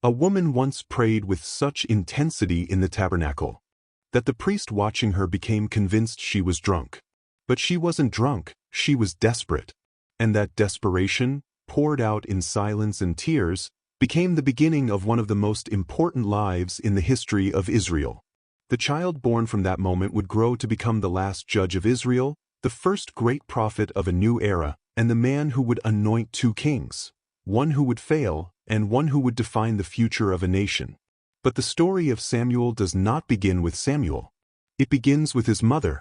A woman once prayed with such intensity in the tabernacle that the priest watching her became convinced she was drunk. But she wasn't drunk, she was desperate. And that desperation, poured out in silence and tears, became the beginning of one of the most important lives in the history of Israel. The child born from that moment would grow to become the last judge of Israel, the first great prophet of a new era, and the man who would anoint two kings, one who would fail, and one who would define the future of a nation. But the story of Samuel does not begin with Samuel. It begins with his mother.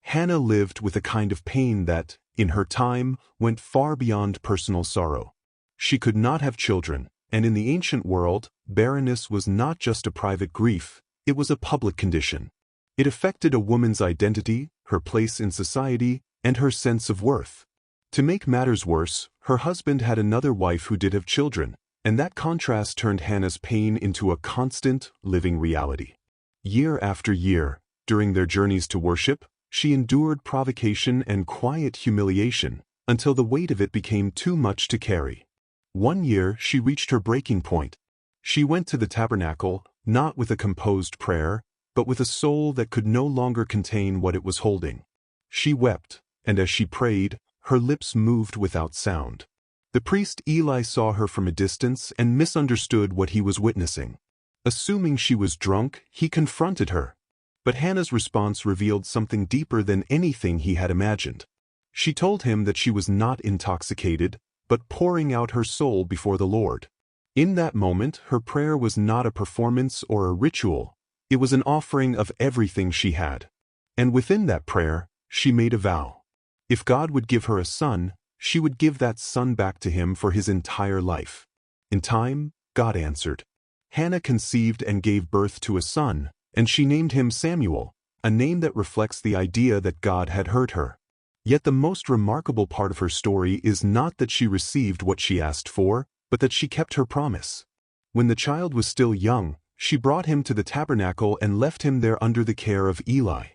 Hannah lived with a kind of pain that, in her time, went far beyond personal sorrow. She could not have children, and in the ancient world, barrenness was not just a private grief, it was a public condition. It affected a woman's identity, her place in society, and her sense of worth. To make matters worse, her husband had another wife who did have children, and that contrast turned Hannah's pain into a constant, living reality. Year after year, during their journeys to worship, she endured provocation and quiet humiliation, until the weight of it became too much to carry. One year she reached her breaking point. She went to the tabernacle, not with a composed prayer, but with a soul that could no longer contain what it was holding. She wept, and as she prayed, her lips moved without sound. The priest Eli saw her from a distance and misunderstood what he was witnessing. Assuming she was drunk, he confronted her. But Hannah's response revealed something deeper than anything he had imagined. She told him that she was not intoxicated, but pouring out her soul before the Lord. In that moment, her prayer was not a performance or a ritual. It was an offering of everything she had. And within that prayer, she made a vow. If God would give her a son, she would give that son back to him for his entire life. In time, God answered. Hannah conceived and gave birth to a son, and she named him Samuel, a name that reflects the idea that God had heard her. Yet the most remarkable part of her story is not that she received what she asked for, but that she kept her promise. When the child was still young, she brought him to the tabernacle and left him there under the care of Eli.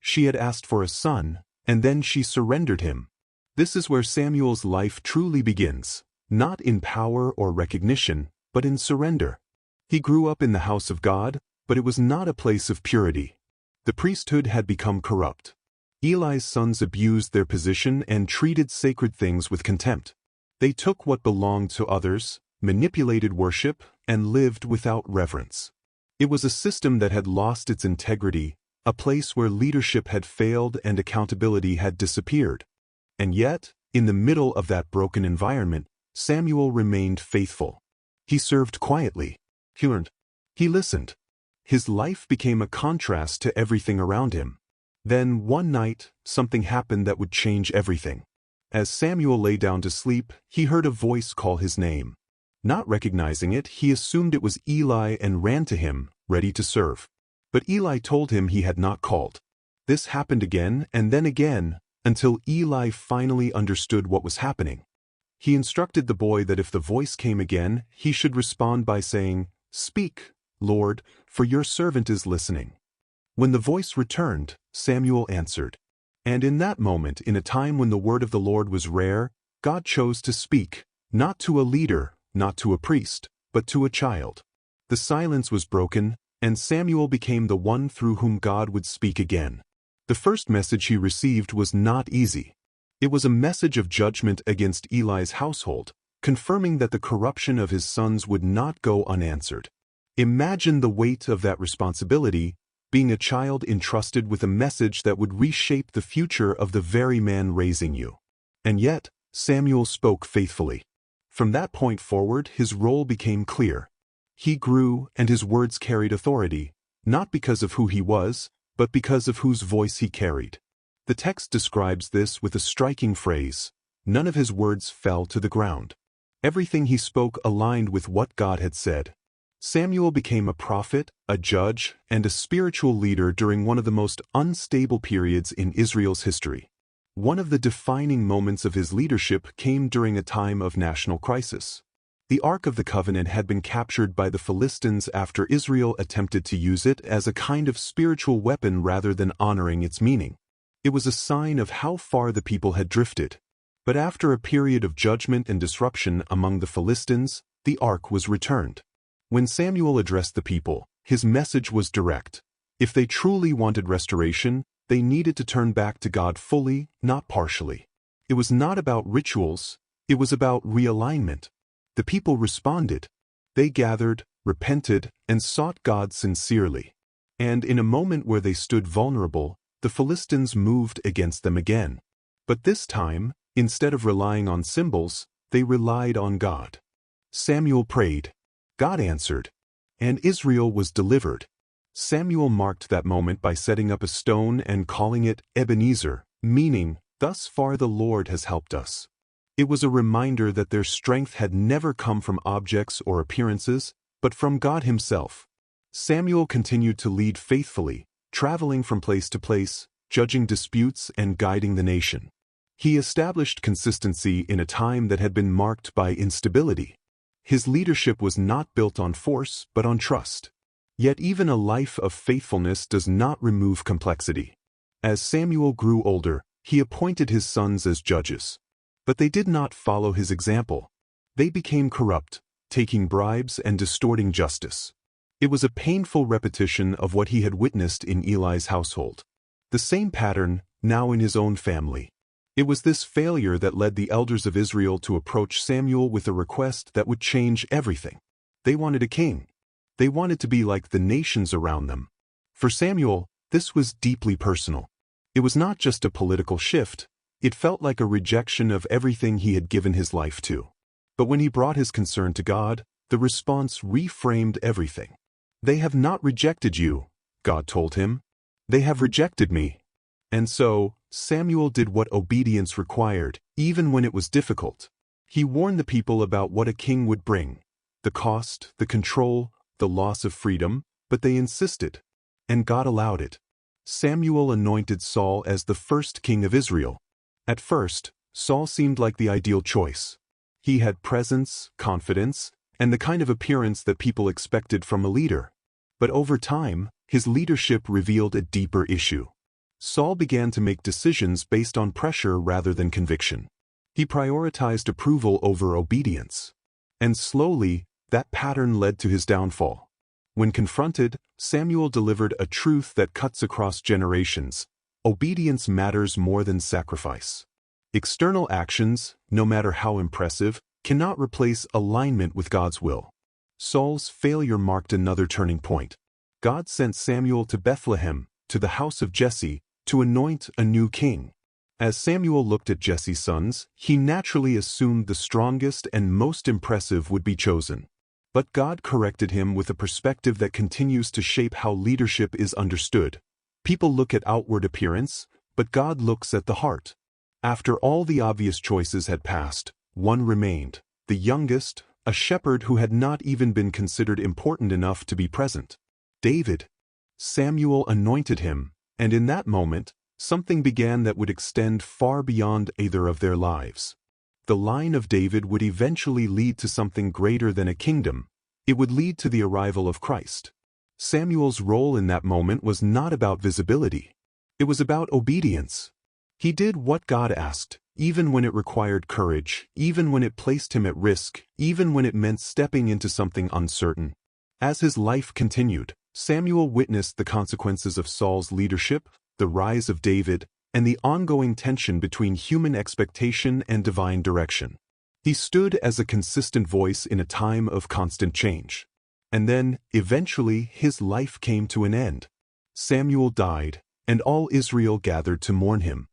She had asked for a son, and then she surrendered him. This is where Samuel's life truly begins, not in power or recognition, but in surrender. He grew up in the house of God, but it was not a place of purity. The priesthood had become corrupt. Eli's sons abused their position and treated sacred things with contempt. They took what belonged to others, manipulated worship, and lived without reverence. It was a system that had lost its integrity, a place where leadership had failed and accountability had disappeared. And yet, in the middle of that broken environment, Samuel remained faithful. He served quietly. He learned. He listened. His life became a contrast to everything around him. Then, one night, something happened that would change everything. As Samuel lay down to sleep, he heard a voice call his name. Not recognizing it, he assumed it was Eli and ran to him, ready to serve. But Eli told him he had not called. This happened again and then again, until Eli finally understood what was happening. He instructed the boy that if the voice came again, he should respond by saying, "Speak, Lord, for your servant is listening." When the voice returned, Samuel answered. And in that moment, in a time when the word of the Lord was rare, God chose to speak, not to a leader, not to a priest, but to a child. The silence was broken, and Samuel became the one through whom God would speak again. The first message he received was not easy. It was a message of judgment against Eli's household, confirming that the corruption of his sons would not go unanswered. Imagine the weight of that responsibility, being a child entrusted with a message that would reshape the future of the very man raising you. And yet, Samuel spoke faithfully. From that point forward, his role became clear. He grew, and his words carried authority, not because of who he was, but because of whose voice he carried. The text describes this with a striking phrase: none of his words fell to the ground. Everything he spoke aligned with what God had said. Samuel became a prophet, a judge, and a spiritual leader during one of the most unstable periods in Israel's history. One of the defining moments of his leadership came during a time of national crisis. The Ark of the Covenant had been captured by the Philistines after Israel attempted to use it as a kind of spiritual weapon rather than honoring its meaning. It was a sign of how far the people had drifted. But after a period of judgment and disruption among the Philistines, the Ark was returned. When Samuel addressed the people, his message was direct. If they truly wanted restoration, they needed to turn back to God fully, not partially. It was not about rituals, it was about realignment. The people responded. They gathered, repented, and sought God sincerely. And in a moment where they stood vulnerable, the Philistines moved against them again. But this time, instead of relying on symbols, they relied on God. Samuel prayed. God answered. And Israel was delivered. Samuel marked that moment by setting up a stone and calling it Ebenezer, meaning, "Thus far the Lord has helped us." It was a reminder that their strength had never come from objects or appearances, but from God Himself. Samuel continued to lead faithfully, traveling from place to place, judging disputes and guiding the nation. He established consistency in a time that had been marked by instability. His leadership was not built on force, but on trust. Yet even a life of faithfulness does not remove complexity. As Samuel grew older, he appointed his sons as judges. But they did not follow his example. They became corrupt, taking bribes and distorting justice. It was a painful repetition of what he had witnessed in Eli's household. The same pattern, now in his own family. It was this failure that led the elders of Israel to approach Samuel with a request that would change everything. They wanted a king. They wanted to be like the nations around them. For Samuel, this was deeply personal. It was not just a political shift. It felt like a rejection of everything he had given his life to. But when he brought his concern to God, the response reframed everything. "They have not rejected you," God told him. "They have rejected me." And so, Samuel did what obedience required, even when it was difficult. He warned the people about what a king would bring: the cost, the control, the loss of freedom, but they insisted. And God allowed it. Samuel anointed Saul as the first king of Israel. At first, Saul seemed like the ideal choice. He had presence, confidence, and the kind of appearance that people expected from a leader. But over time, his leadership revealed a deeper issue. Saul began to make decisions based on pressure rather than conviction. He prioritized approval over obedience. And slowly, that pattern led to his downfall. When confronted, Samuel delivered a truth that cuts across generations: obedience matters more than sacrifice. External actions, no matter how impressive, cannot replace alignment with God's will. Saul's failure marked another turning point. God sent Samuel to Bethlehem, to the house of Jesse, to anoint a new king. As Samuel looked at Jesse's sons, he naturally assumed the strongest and most impressive would be chosen. But God corrected him with a perspective that continues to shape how leadership is understood. People look at outward appearance, but God looks at the heart. After all the obvious choices had passed, one remained: the youngest, a shepherd who had not even been considered important enough to be present. David. Samuel anointed him, and in that moment, something began that would extend far beyond either of their lives. The line of David would eventually lead to something greater than a kingdom. It would lead to the arrival of Christ. Samuel's role in that moment was not about visibility. It was about obedience. He did what God asked, even when it required courage, even when it placed him at risk, even when it meant stepping into something uncertain. As his life continued, Samuel witnessed the consequences of Saul's leadership, the rise of David, and the ongoing tension between human expectation and divine direction. He stood as a consistent voice in a time of constant change. And then, eventually, his life came to an end. Samuel died, and all Israel gathered to mourn him.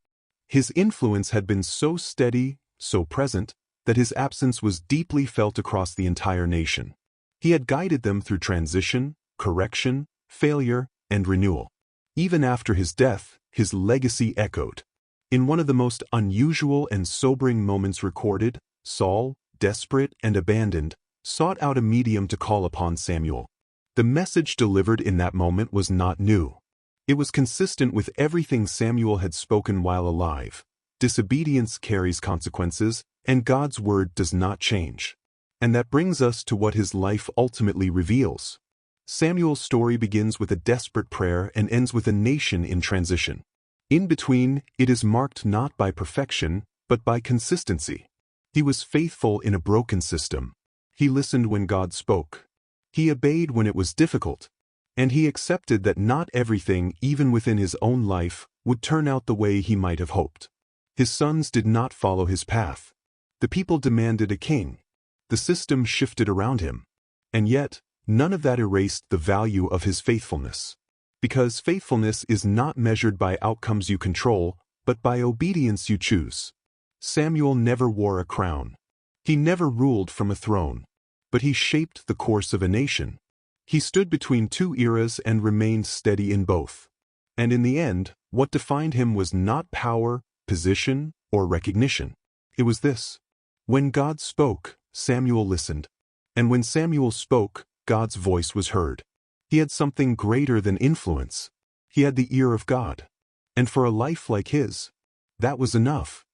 His influence had been so steady, so present, that his absence was deeply felt across the entire nation. He had guided them through transition, correction, failure, and renewal. Even after his death, his legacy echoed. In one of the most unusual and sobering moments recorded, Saul, desperate and abandoned, sought out a medium to call upon Samuel. The message delivered in that moment was not new. It was consistent with everything Samuel had spoken while alive. Disobedience carries consequences, and God's word does not change. And that brings us to what his life ultimately reveals. Samuel's story begins with a desperate prayer and ends with a nation in transition. In between, it is marked not by perfection, but by consistency. He was faithful in a broken system. He listened when God spoke. He obeyed when it was difficult, and he accepted that not everything, even within his own life, would turn out the way he might have hoped. His sons did not follow his path. The people demanded a king. The system shifted around him. And yet, none of that erased the value of his faithfulness. Because faithfulness is not measured by outcomes you control, but by obedience you choose. Samuel never wore a crown. He never ruled from a throne. But he shaped the course of a nation. He stood between two eras and remained steady in both. And in the end, what defined him was not power, position, or recognition. It was this. When God spoke, Samuel listened. And when Samuel spoke, God's voice was heard. He had something greater than influence. He had the ear of God. And for a life like his, that was enough.